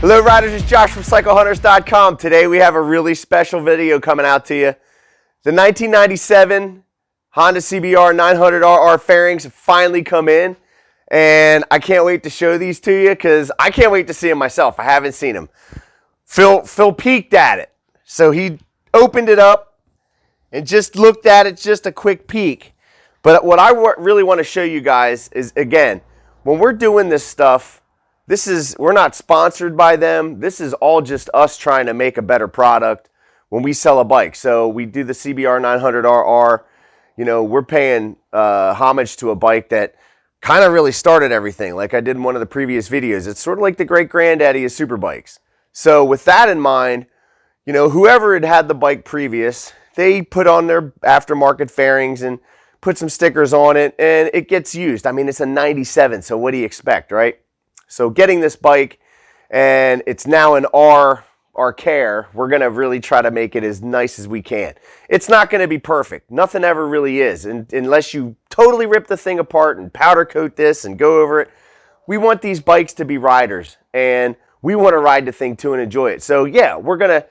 Hello riders, it's Josh from CycleHunters.com. Today we have a really special video coming out to you. The 1997 Honda CBR 900RR fairings have finally come in, and I can't wait to show these to you because I can't wait to see them myself. I haven't seen them. Phil peeked at it, so he opened it up and just looked at it, just a quick peek. But what I really want to show you guys is, again, when we're doing this stuff, we're not sponsored by them. This is all just us trying to make a better product when we sell a bike. So we do the CBR 900RR. You know, we're paying homage to a bike that kind of really started everything, like I did in one of the previous videos. It's sort of like the great granddaddy of super bikes. So with that in mind, you know, whoever had the bike previous, they put on their aftermarket fairings and put some stickers on it, and it gets used. I mean, it's a 97, so what do you expect, right? So getting this bike, and it's now in our care, we're going to really try to make it as nice as we can. It's not going to be perfect. Nothing ever really is, unless you totally rip the thing apart and powder coat this and go over it. We want these bikes to be riders, and we want to ride the thing too and enjoy it. So yeah, we're gonna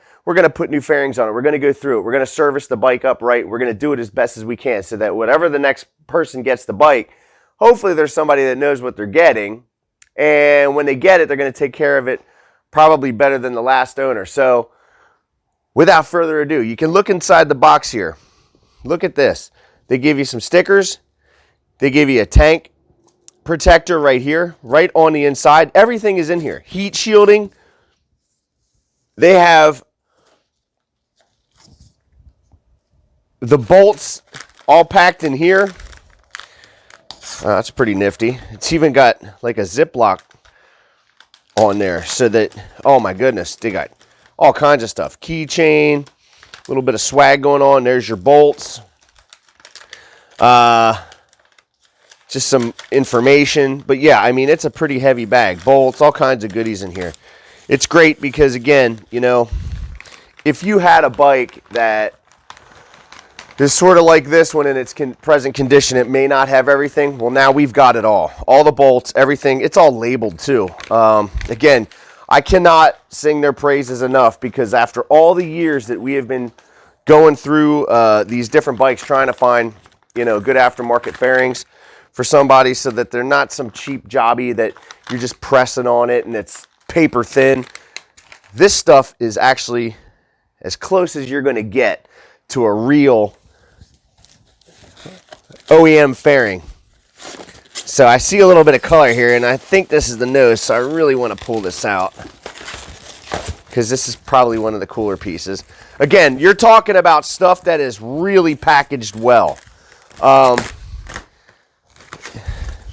put new fairings on it. We're gonna go through it. We're gonna service the bike up right. We're gonna do it as best as we can so that whatever the next person gets the bike, hopefully there's somebody that knows what they're getting. And when they get it, they're going to take care of it probably better than the last owner. So without further ado, you can look inside the box here. Look at this. They give you some stickers. They give you a tank protector right here, right on the inside. Everything is in here. Heat shielding. They have the bolts all packed in here. That's pretty nifty. It's even got like a Ziploc on there so that, oh my goodness, they got all kinds of stuff. Keychain, a little bit of swag going on. There's your bolts. Just some information. But yeah, I mean, it's a pretty heavy bag. Bolts, all kinds of goodies in here. It's great because, again, you know, if you had a bike that is sort of like this one in its present condition, it may not have everything. Well, now we've got it all. All the bolts, everything. It's all labeled too. Again, I cannot sing their praises enough because after all the years that we have been going through these different bikes trying to find, you know, good aftermarket fairings for somebody so that they're not some cheap jobby that you're just pressing on it and it's paper thin. This stuff is actually as close as you're going to get to a real OEM fairing. So I see a little bit of color here, and I think this is the nose, so I really want to pull this out because this is probably one of the cooler pieces. Again, you're talking about stuff that is really packaged well.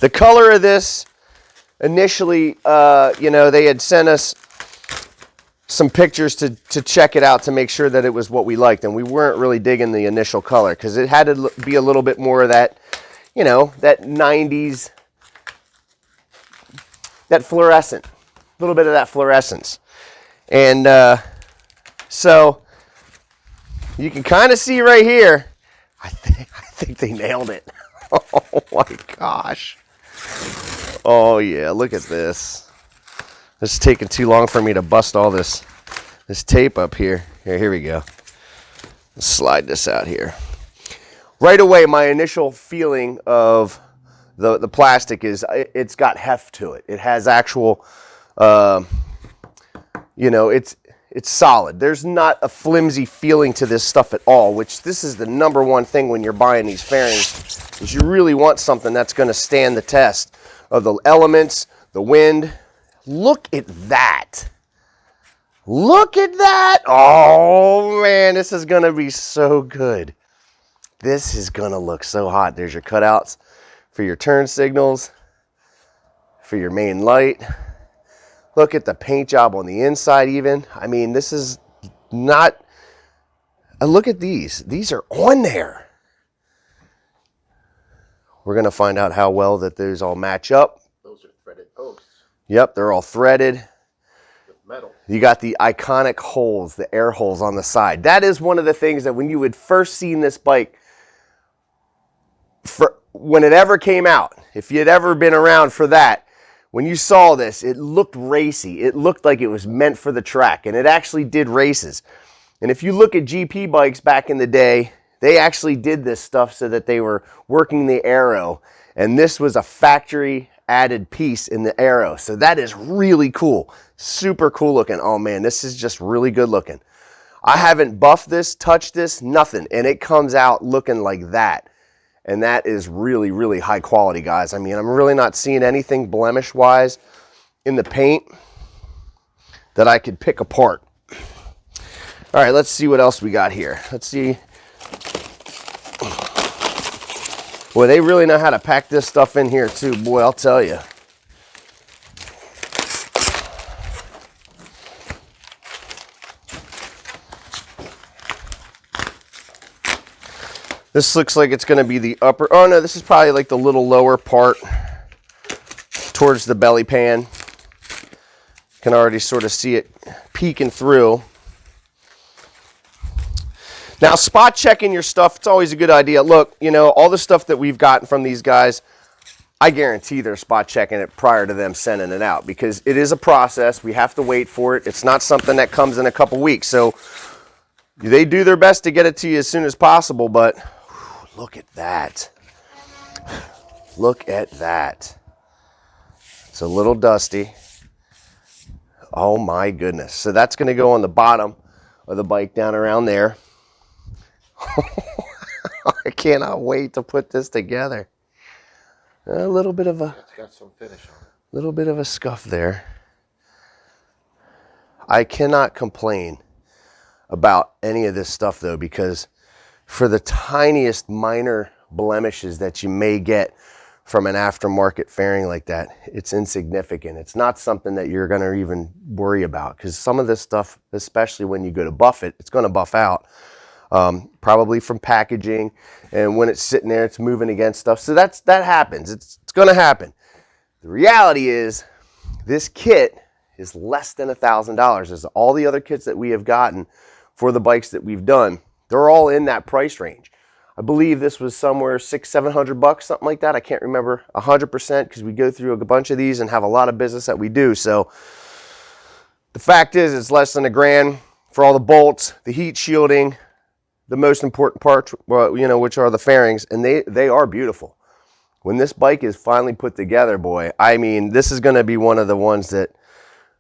The color of this, initially, you know, they had sent us some pictures to check it out to make sure that it was what we liked, and we weren't really digging the initial color because it had to be a little bit more of that, you know, that 90s, that fluorescent, a little bit of that fluorescence. And so you can kind of see right here, I think they nailed it. Oh my gosh. Oh yeah, look at this. It's taking too long for me to bust all this tape up here. Here we go. Let's slide this out here. Right away, my initial feeling of the plastic is it's got heft to it. It has actual, you know, it's solid. There's not a flimsy feeling to this stuff at all, which this is the number one thing when you're buying these fairings, is you really want something that's going to stand the test of the elements, the wind. Look at that. Look at that. Oh, man, this is going to be so good. This is going to look so hot. There's your cutouts for your turn signals, for your main light. Look at the paint job on the inside even. I mean, this is not... look at these. These are on there. We're going to find out how well that those all match up. Those are threaded posts. Yep, they're all threaded. With metal. You got the iconic holes, the air holes on the side. That is one of the things that when you had first seen this bike, when it ever came out, if you had ever been around for that, when you saw this, it looked racy. It looked like it was meant for the track, and it actually did races. And if you look at GP bikes back in the day, they actually did this stuff so that they were working the aero, and this was a factory added piece in the aero. So that is really cool. Super cool looking. Oh man, this is just really good looking. I haven't buffed this, touched this, nothing, and it comes out looking like that. And that is really, really high quality, guys. I mean, I'm really not seeing anything blemish-wise in the paint that I could pick apart. All right, let's see what else we got here. Let's see. Boy, they really know how to pack this stuff in here too. Boy, I'll tell you. This looks like it's going to be the upper, oh no, this is probably like the little lower part towards the belly pan. Can already sort of see it peeking through. Now, spot checking your stuff, it's always a good idea. Look, you know, all the stuff that we've gotten from these guys, I guarantee they're spot checking it prior to them sending it out, because it is a process. We have to wait for it. It's not something that comes in a couple weeks. So they do their best to get it to you as soon as possible, but look at that. Look at that. It's a little dusty. Oh my goodness. So that's going to go on the bottom of the bike down around there. I cannot wait to put this together. A little bit of a, It's got some finish on it. little bit of a scuff there. I cannot complain about any of this stuff though, because for the tiniest minor blemishes that you may get from an aftermarket fairing like that, it's insignificant. It's not something that you're going to even worry about, because some of this stuff, especially when you go to buff it, it's going to buff out, probably from packaging, and when it's sitting there, it's moving against stuff. So that happens. It's going to happen. The reality is, this kit is less than $1,000. As all the other kits that we have gotten for the bikes that we've done, they're all in that price range. I believe this was somewhere $600-700, something like that. I can't remember 100% because we go through a bunch of these and have a lot of business that we do. So the fact is, it's less than $1,000 for all the bolts, the heat shielding, the most important parts, well, you know, which are the fairings, and they are beautiful. When this bike is finally put together, boy, I mean, this is going to be one of the ones that,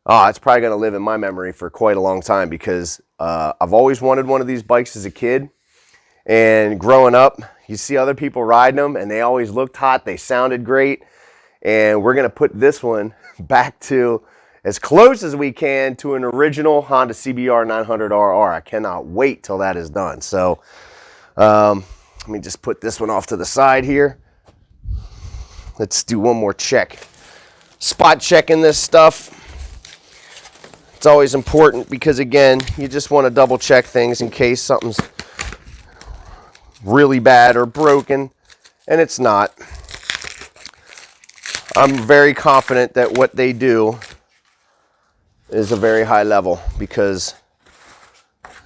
it's probably going to live in my memory for quite a long time, because I've always wanted one of these bikes as a kid. And growing up, you see other people riding them, and they always looked hot. They sounded great. And we're going to put this one back to as close as we can to an original Honda CBR 900RR. I cannot wait till that is done. So let me just put this one off to the side here. Let's do one more check. Spot checking this stuff. It's always important because, again, you just want to double check things in case something's really bad or broken, and it's not. I'm very confident that what they do is a very high level, because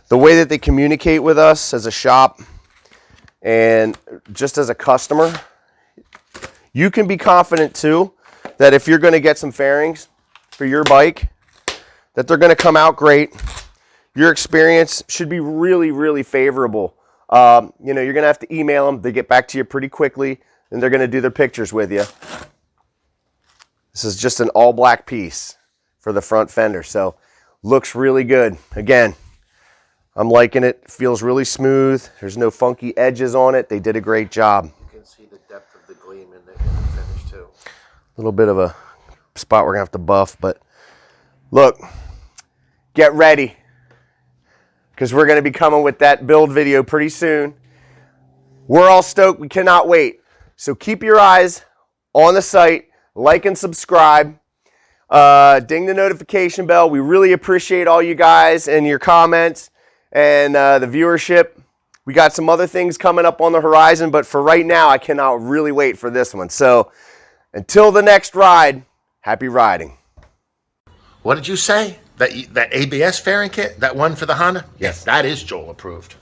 the way that they communicate with us as a shop and just as a customer, you can be confident too that if you're going to get some fairings for your bike, that they're going to come out great. Your experience should be really, really favorable. You know, you're going to have to email them. They get back to you pretty quickly, and they're going to do their pictures with you. This is just an all black piece for the front fender, so looks really good. Again, I'm liking it. Feels really smooth. There's no funky edges on it. They did a great job. You can see the depth of the gleam in the finish too. A little bit of a spot we're going to have to buff, but look, get ready, because we're going to be coming with that build video pretty soon. We're all stoked. We cannot wait. So keep your eyes on the site. Like and subscribe. Ding the notification bell. We really appreciate all you guys and your comments and the viewership. We got some other things coming up on the horizon, but for right now, I cannot really wait for this one. So until the next ride, happy riding. What did you say? That ABS fairing kit? That one for the Honda? Yes, that is Joel approved.